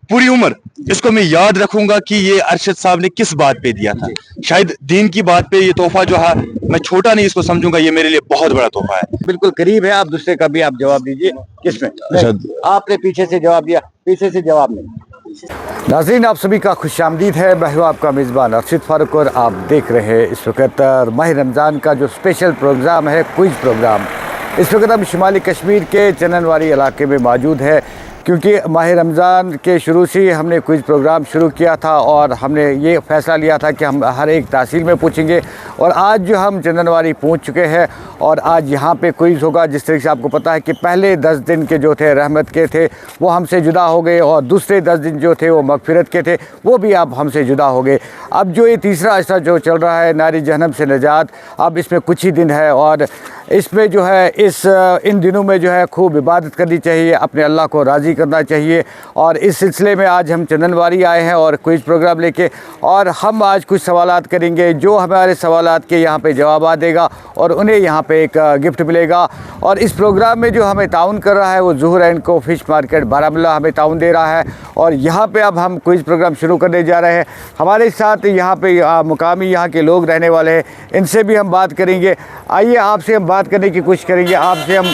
पूरी उम्र इसको मैं याद रखूंगा कि ये अरशद साहब ने किस बात पे दिया था। शायद दीन की बात पे ये तोहफा जो है मैं छोटा नहीं इसको समझूंगा, ये मेरे लिए बहुत बड़ा तोहफा है। बिल्कुल करीब है, आप दूसरे का भी आप जवाब दीजिए। किसमें? आपने पीछे से जवाब दिया, पीछे से जवाब नहीं। नाज़रीन, आप सभी का खुशामदीद है। मैं हूँ आपका मेज़बान अरशद फारूक और आप देख रहे हैं इस वक्त माह रमज़ान का जो स्पेशल प्रोग्राम है, क्विज़ प्रोग्राम। इस वक्त हम शुमाली कश्मीर के चननवारी इलाके में मौजूद है, क्योंकि माह रमज़ान के शुरू से ही हमने क्विज़ प्रोग्राम शुरू किया था और हमने ये फ़ैसला लिया था कि हम हर एक तहसील में पूछेंगे। और आज जो हम चंदनवारी पहुंच चुके हैं और आज यहाँ पे क्विज़ होगा। जिस तरीके से आपको पता है कि पहले 10 दिन के जो थे रहमत के थे वो हमसे जुदा हो गए, और दूसरे 10 दिन जो थे वो मगफिरत के थे, वो भी अब हमसे जुदा हो गए। अब जो ये तीसरा अरसा जो चल रहा है, नारी जहन्नम से निजात, अब इसमें कुछ ही दिन है और इसमें जो है इन दिनों में जो है खूब इबादत करनी चाहिए, अपने अल्लाह को राज़ी करना चाहिए। और इस सिलसिले में आज हम चंदनवारी आए हैं और क्विज़ प्रोग्राम लेके, और हम आज कुछ सवालात करेंगे। जो हमारे सवालात के यहाँ पे जवाब देगा और उन्हें यहाँ पे एक गिफ्ट मिलेगा। और इस प्रोग्राम में जो हमें ताउन कर रहा है वो ज़ुहर एंड को फ़िश मार्केट बारामूला हमें ताउन दे रहा है। और यहाँ पे अब हम क्विज़ प्रोग्राम शुरू करने जा रहे हैं। हमारे साथ यहाँ पे मुकामी यहाँ के लोग रहने वाले हैं, इनसे भी हम बात करेंगे। आइए आपसे हम बात करने की कोशिश करेंगे। आपसे हम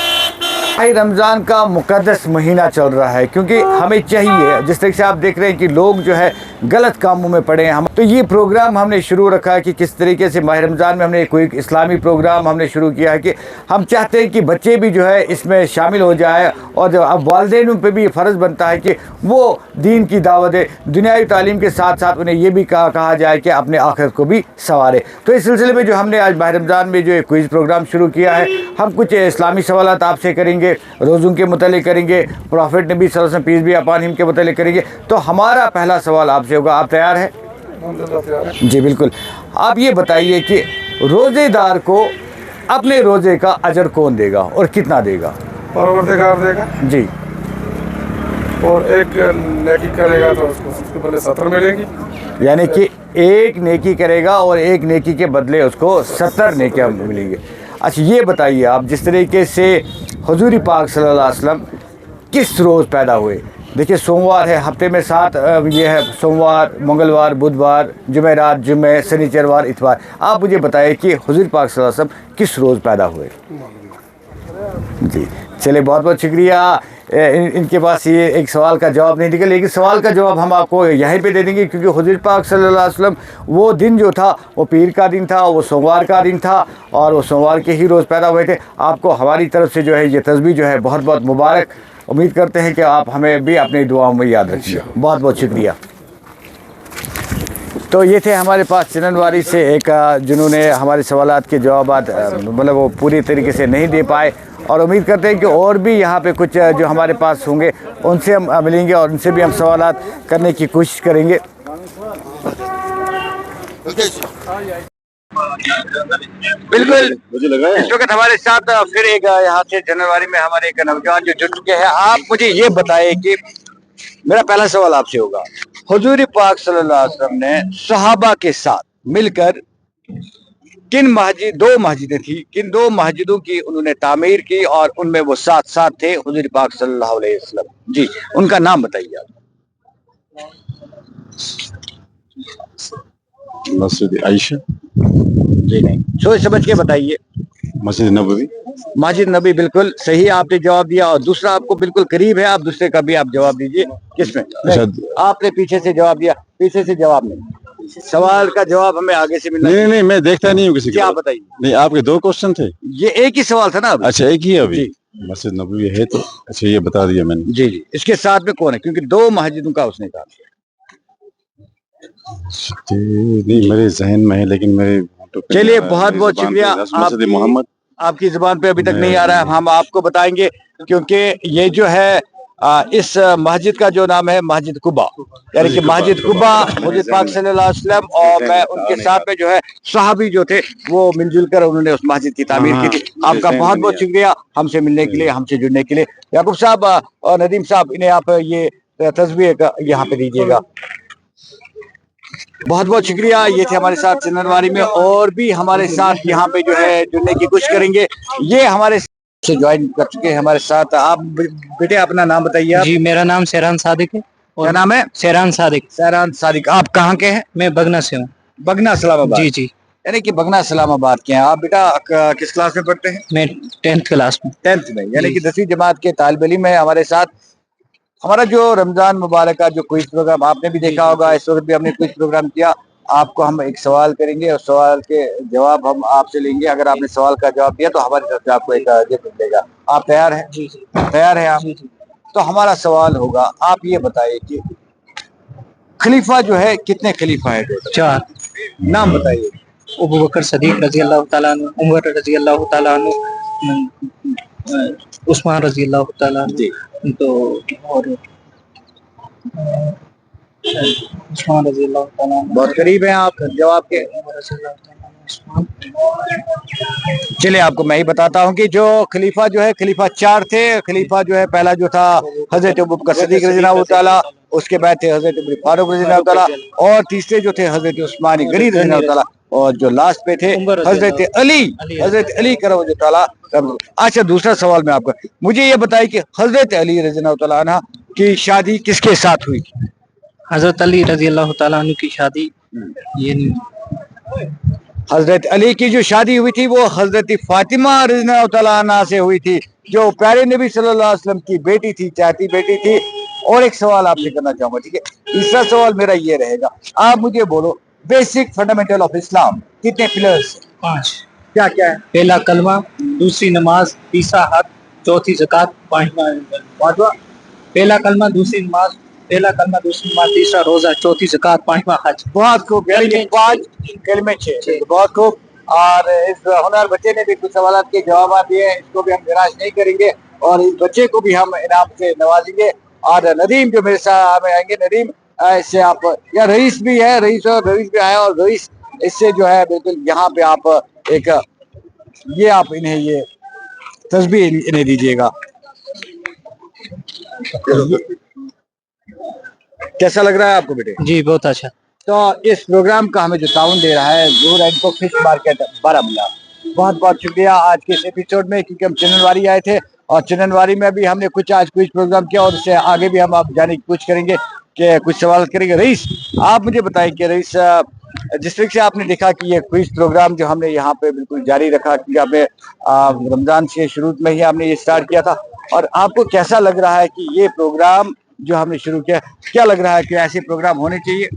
रमज़ान का मुक़द्दस महीना चल रहा है, क्योंकि हमें चाहिए, जिस तरीके से आप देख रहे हैं कि लोग जो है गलत कामों में पड़े हैं, हम तो ये प्रोग्राम हमने शुरू रखा है कि किस तरीके से माह रमज़ान में हमने कोई इस्लामी प्रोग्राम हमने शुरू किया है कि हम चाहते हैं कि बच्चे भी जो है इसमें शामिल हो जाए। और जो अब वालिदैन पे भी फ़र्ज़ बनता है कि वो दीन की दावत है, दुनियावी तालीम के साथ साथ उन्हें ये भी कहा जाए कि अपने आखिरत को भी संवारे। तो इस सिलसिले में जो हमने आज माह रमज़ान में जो एक क्विज़ प्रोग्राम शुरू किया है, हम कुछ इस्लामी सवालात आपसे करेंगे, रोज़ों के मुतालिक करेंगे, प्रॉफिट नबी सल्लल्लाहु अलैहि वसल्लम पीस भी अपॉन हिम के मुतालिक करेंगे। तो हमारा पहला सवाल आपसे होगा, आप तैयार हैं? जी बिल्कुल। आप ये बताइए कि रोज़ेदार को अपने रोज़े का अजर कौन देगा और कितना देगा? परवरदिगार देगा जी। और एक नेकी करेगा तो उसको बदले 70 मिलेगी। यानी कि एक नेकी करेगा और एक नेकी के बदले उसको 70 नेकियां मिलेंगी। अच्छा ये बताइए आप, जिस तरीके से हुजूर पाक सल्लल्लाहु अलैहि वसल्लम किस रोज़ पैदा हुए? देखिए सोमवार है, हफ्ते में 7 ये है, सोमवार, मंगलवार, बुधवार, जुमेरात, जुमे, शनिचरवार, इतवार। आप मुझे बताइए कि हुजूर पाक सल्लल्लाहु अलैहि वसल्लम किस रोज़ पैदा हुए? जी चलिए, बहुत बहुत शुक्रिया। इनके पास ये एक सवाल का जवाब नहीं निकला, लेकिन सवाल का जवाब हम आपको यहीं पे दे देंगे, क्योंकि हुजूर पाक सल्लल्लाहु अलैहि वसल्लम वो दिन जो था वो पीर का दिन था, वो सोमवार का दिन था और वो सोमवार के ही रोज़ पैदा हुए थे। आपको हमारी तरफ से जो है ये तस्बीह जो है बहुत बहुत मुबारक। उम्मीद करते हैं कि आप हमें भी अपनी दुआओं में याद रखिए। बहुत बहुत शुक्रिया। तो ये थे हमारे पास चननवारी से एक जिन्होंने हमारे सवालात के जवाब मतलब वो पूरी तरीके से नहीं दे पाए, और उम्मीद करते हैं कि और भी यहाँ पे कुछ जो हमारे पास होंगे उनसे हम मिलेंगे और उनसे भी हम सवालात करने की कोशिश करेंगे। बिल्कुल, मुझे लगा इस वक्त हमारे साथ फिर एक यहाँ से जनवरी में हमारे एक नौजवान जो जुड़ चुके हैं। आप मुझे ये बताएं कि मेरा पहला सवाल आपसे होगा, हुजूर पाक सल्लल्लाहु अलैहि वसल्लम ने सहाबा के साथ मिलकर किन दो मस्जिदें थी, किन 2 मस्जिदों की उन्होंने तामीर की और उनमें वो साथ साथ थे हुजूर पाक सल्लल्लाहु अलैहि वसल्लम? जी, उनका नाम बताइए आप। मस्जिद आयशा। जी नहीं, सोच समझ के बताइए। मस्जिद नबवी। मस्जिद नबी, बिल्कुल सही आपने जवाब दिया। और दूसरा आपको बिल्कुल करीब है, आप दूसरे का भी आप जवाब दीजिए। किसमें? आपने पीछे से जवाब दिया, पीछे से जवाब नहीं। सवाल का जवाब हमें आगे से मिलना। नहीं, मैं देखता नहीं हूँ किसी को। आप बताइए। नहीं, आपके 2 क्वेश्चन थे। ये एक ही सवाल था ना अभी? अच्छा, एक ही है अभी। मस्जिद नबवी है तो अच्छा, ये बता दिया मैंने। जी जी। इसके साथ में कौन है, क्योंकि 2 मस्जिदों का उसने कहा। नहीं मेरे जहन में है, लेकिन मेरे चलिए बहुत बहुत शुक्रिया। मोहम्मद आपकी जुबान पे अभी तक नहीं आ रहा है, हम आपको बताएंगे, क्योंकि ये जो है इस मस्जिद का जो नाम है मस्जिद कुबा, यानी कि मस्जिद कुबा हुजूर पाक सल्लल्लाहु अलैहि वसल्लम और मैं उनके साथ में जो है सहाबी जो थे वो मिलजुल कर उन्होंने उस मस्जिद की तामीर की थी। आपका बहुत बहुत शुक्रिया हमसे मिलने के लिए, हमसे जुड़ने के लिए। याकूब साहब और नदीम साहब, इन्हें आप ये तस्वीर यहाँ पे दीजिएगा। बहुत बहुत शुक्रिया। ये थे हमारे साथ चंदनवारी में, और भी हमारे साथ यहाँ पे जो है जुड़ने की कोशिश करेंगे। ये हमारे से ज्वाइन कर चुके हैं हमारे साथ। आप बेटे अपना नाम बताइए। जी, मेरा नाम शेरान सादिक है। क्या नाम है? सहरान सादिक। सहरान सादिक। आप कहाँ के हैं? मैं बगना से हूँ। बगना इस्लामाबाद। जी जी। यानी कि बगना इस्लामाबाद के हैं आप। बेटा किस क्लास में पढ़ते हैं? मैं 10th क्लास में। 10th में, यानी जी। कि 10वीं जमात के तालिब इल्म है हमारे साथ। हमारा जो रमजान मुबारक का जो क्विज प्रोग्राम आपने भी देखा होगा, इस वक्त भी हमने क्विज प्रोग्राम किया। आपको हम एक सवाल करेंगे और सवाल के जवाब हम आपसे लेंगे। अगर आपने सवाल का जवाब दिया तो हमारी तरफ से आपको एक गिफ्ट मिलेगा। आप तैयार हैं? जी जी। तैयार हैं आप? जी जी। तो हमारा सवाल होगा, आप ये बताइए कि खलीफा जो है कितने खलीफा है टोटल? 4। नाम बताइए। अबू बकर सदीक रजी अल्लाह तआला अन्हु, उमर रजी अल्लाह तआला अन्हु, उस्मान रजी अल्लाह तआला अन्हु। जी। तो और उस्मान रजी अल्लाह तआला अन्हु। बहुत करीब हैं आप जवाब के। उमर रजी अल्लाह तआला अन्हु, उस्मान। चलिए आपको मैं ही बताता हूँ कि जो खलीफा जो है, खलीफा 4 थे। खलीफा जो है पहला जो था हजरत अबू बकर सिद्दीक रज़ी अल्लाह तआला, उसके बाद थे हजरत उमर फारूक रज़ी अल्लाह तआला, और तीसरे जो थे हजरत उस्मान गनी रज़ी अल्लाह तआला, और जो लास्ट पे थे हजरत अली, हजरत अली करम तआला। अच्छा, दूसरा सवाल मैं आपका, मुझे ये बताइए कि हजरत अली रज़ी अल्लाह तआला अन्हा की शादी किसके साथ हुई? हजरत अली रजी अल्लाह तआला अन्हु की शादी ये नहीं। हजरत अली की जो शादी हुई थी वो हजरत फातिमा रज़ियल्लाहु तआला अन्हा से हुई थी, जो प्यारे नबी सल्लल्लाहु अलैहि वसल्लम की बेटी थी, चाहती बेटी थी। और एक सवाल आपसे करना चाहूंगा, ठीक है? तीसरा सवाल मेरा ये रहेगा, आप मुझे बोलो बेसिक फंडामेंटल ऑफ इस्लाम कितने पिलर्स? 5। क्या क्या है? पहला कलमा, दूसरी नमाज, तीसरा हज, चौथी ज़कात, पांचवा। पहला कलमा, दूसरी नमाज, पहला कलमा, दूसरी नमाज, तीसरा रोजा, चौथी ज़कात, पांचवा हज। बहुत खूब, यानी कि 5 कलमे 6। बहुत खूब। और इस हुनर बच्चे ने भी कुछ सवाल के जवाब दिए हैं, इसको भी हम निराश नहीं करेंगे और इस बच्चे को भी हम इनाम से नवाजेंगे। और नदीम जो मेरे साथ में आएंगे, नदीम इससे आप, या रईस भी है, रईस भी आया, और रईस इससे जो है बिल्कुल यहाँ पे आप एक ये आप इन्हें ये तस्बीह इन्हें दीजिएगा। कैसा लग रहा है आपको बेटे? जी बहुत अच्छा। तो इस प्रोग्राम का हमें जो ताउन दे रहा है ज़हूर एंड को फिश मार्केट बारामूला, बहुत बहुत शुक्रिया आज के इस एपिसोड में, क्योंकि हम चंदनवारी आए थे और चंदनवारी में भी हमने कुछ आज कुछ प्रोग्राम किया, और इससे आगे भी हम आप जाने की कोशिश करेंगे कि कुछ सवाल करेंगे। रईस, आप मुझे बताएं कि रईस, जिस तरीके से आपने देखा कि ये क्विज प्रोग्राम जो हमने यहाँ पे बिल्कुल जारी रखा, क्योंकि आपने रमजान के शुरू में ही हमने ये स्टार्ट किया था, और आपको कैसा लग रहा है कि ये प्रोग्राम जो हमने शुरू किया, क्या लग रहा है कि ऐसे प्रोग्राम होने चाहिए?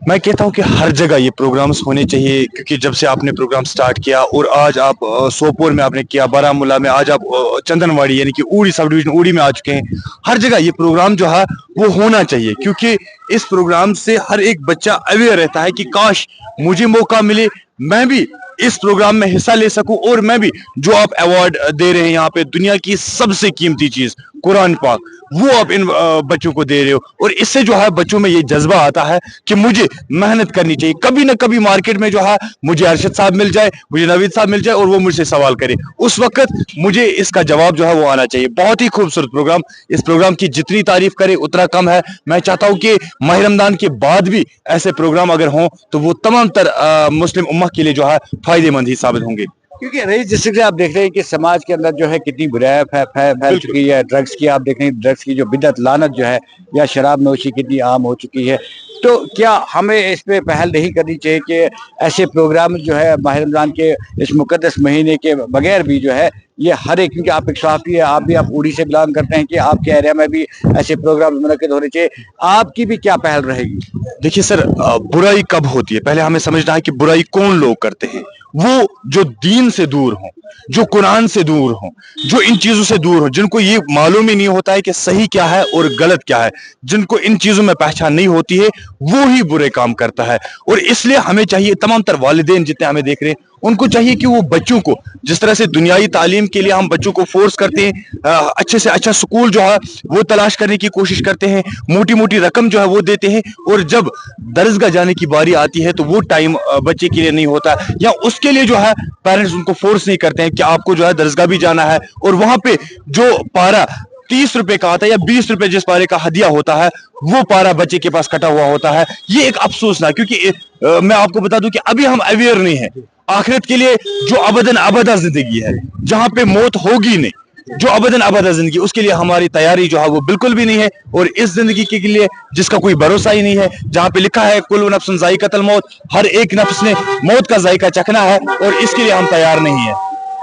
मैं कहता हूं कि हर जगह ये प्रोग्राम्स होने चाहिए, क्योंकि जब से आपने प्रोग्राम स्टार्ट किया और आज आप सोपोर में आपने किया, बारामूला में, आज आप चंदनवाड़ी यानी कि उड़ी सब डिवीजन उड़ी में आ चुके हैं। हर जगह ये प्रोग्राम जो है वो होना चाहिए, क्योंकि इस प्रोग्राम से हर एक बच्चा अवेयर रहता है कि काश मुझे मौका मिले, मैं भी इस प्रोग्राम में हिस्सा ले सकूं, और मैं भी जो आप अवार्ड दे रहे हैं यहाँ पे, दुनिया की सबसे कीमती चीज कुरान पाक, वो आप इन बच्चों को दे रहे हो, और इससे जो है बच्चों में ये जज्बा आता है कि मुझे मेहनत करनी चाहिए। कभी ना कभी मार्केट में जो है मुझे अरशद साहब मिल जाए, मुझे नवीद साहब मिल जाए, और वो मुझसे सवाल करे, उस वक्त मुझे इसका जवाब जो है वो आना चाहिए। बहुत ही खूबसूरत प्रोग्राम, इस प्रोग्राम की जितनी तारीफ करे उतना कम है। मैं चाहता हूँ कि माह रमजान के बाद भी ऐसे प्रोग्राम अगर हों तो वो तमाम तर मुस्लिम उम्मा के लिए जो है फायदेमंद ही साबित होंगे। क्योंकि रईस, जिस तरह से आप देख रहे हैं कि समाज के अंदर जो है कितनी बुराई फैल चुकी है, ड्रग्स की आप देख रहे हैं, ड्रग्स की जो बिदत लानत जो है, या शराब नोशी कितनी आम हो चुकी है, तो क्या हमें इस पे पहल नहीं करनी चाहिए कि ऐसे प्रोग्राम जो है माह रमजान के इस मुकद्दस महीने के बगैर भी जो है ये हर एक, क्योंकि आप एक सहाफ़ी है, आप भी आप उड़ी से बिलोंग करते हैं, कि आपके एरिया में भी ऐसे प्रोग्राम मुनक्किद होने चाहिए, आपकी भी क्या पहल रहेगी? देखिए सर, बुराई कब होती है, पहले हमें समझना है कि बुराई कौन लोग करते हैं। वो जो दीन से दूर हों, जो कुरान से दूर हों, जो इन चीजों से दूर हों, जिनको ये मालूम ही नहीं होता है कि सही क्या है और गलत क्या है, जिनको इन चीजों में पहचान नहीं होती है, वो ही बुरे काम करता है। और इसलिए हमें चाहिए, तमाम तर वालिदैन जितने हमें देख रहे हैं, उनको चाहिए कि वो बच्चों को, जिस तरह से दुनियाई तालीम के लिए हम बच्चों को फोर्स करते हैं, अच्छे से अच्छा स्कूल जो है वो तलाश करने की कोशिश करते हैं, मोटी मोटी रकम जो है वो देते हैं, और जब दरसगाह जाने की बारी आती है तो वो टाइम बच्चे के लिए नहीं होता, या उसके लिए जो है पेरेंट्स उनको फोर्स नहीं करते हैं कि आपको जो है दरसगाह भी जाना है, और वहां पे जो पारा 30 रुपए का आता है या 20 रुपए जिस पारे का हदिया होता है, वो पारा बच्चे के पास कटा हुआ होता है। ये एक अफसोस ना, क्योंकि मैं आपको बता दूं कि अभी हम अवेयर नहीं है आखिरत के लिए, जो अबदन अबदा जिंदगी है, जहां पे मौत होगी नहीं, जो अबदन अबदा जिंदगी, उसके लिए हमारी तैयारी जो है वो बिल्कुल भी नहीं है। और इस जिंदगी के लिए जिसका कोई भरोसा ही नहीं है, जहाँ पे लिखा है कुल नफ्सुन ज़ाइक़तुल मौत, हर एक नफ्स ने मौत का जायका चखना है, और इसके लिए हम तैयार नहीं है।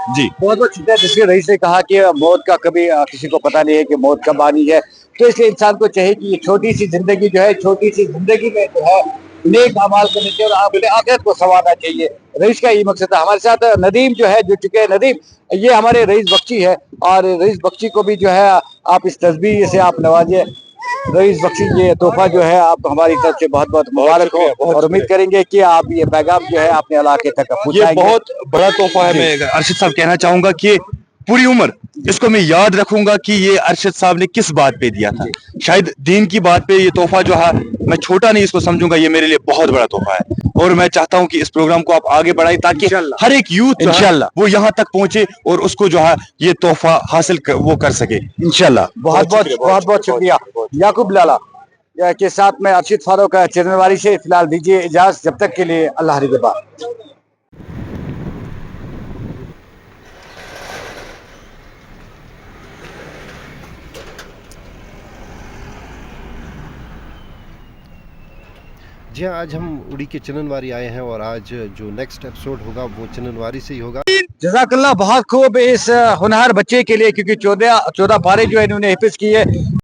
जी बहुत बहुत शुक्रिया। जिसके रईस ने कहा कि मौत का कभी किसी को पता नहीं है कि मौत कब आनी है, तो इसलिए इंसान को चाहिए कि ये छोटी सी जिंदगी जो है, छोटी सी जिंदगी में जो है नेक अमाल करने चाहिए और अपने आखिरत को संवारना चाहिए। रईस का यही मकसद है। हमारे साथ नदीम जो है जुड़ चुके हैं। नदीम, ये हमारे रईस बख्शी है, और रईस बख्शी को भी जो है आप इस तस्बीर से आप नवाजे। रईस बख्शी, ये तोहफा जो है आप हमारी तरफ से बहुत बहुत मुबारक हो, और उम्मीद करेंगे कि आप ये पैगाम जो है अपने इलाके तक ये पहुंचाएंगे। बहुत बड़ा तोहफा है। मैं अरशद साहब कहना चाहूंगा कि पूरी उम्र इसको मैं याद रखूंगा कि ये अरशद साहब ने किस बात पे दिया था। शायद दीन की बात पे ये तोहफा जो है, मैं छोटा नहीं इसको समझूंगा, ये मेरे लिए बहुत बड़ा तोहफा है। और मैं चाहता हूं कि इस प्रोग्राम को आप आगे बढ़ाएं ताकि हर एक यूथ इंशाल्लाह वो यहाँ तक पहुंचे और उसको जो है ये तोहफा हासिल वो कर सके इंशाल्लाह। बहुत बहुत शुक्रिया। याकूब लाला के साथ में अरशद फारूक चंदनवाड़ी से फिलहाल दीजिए इजाजत, जब तक के लिए अल्लाह निगहबान। जी हाँ, आज हम उड़ी के चंदनवाड़ी आए हैं और आज जो नेक्स्ट एपिसोड होगा वो चंदनवाड़ी से ही होगा। जज़ाकल्लाह, बहुत खूब इस होनहार बच्चे के लिए, क्योंकि 14 पारे जो है इन्होंने हिफ्ज़ किए।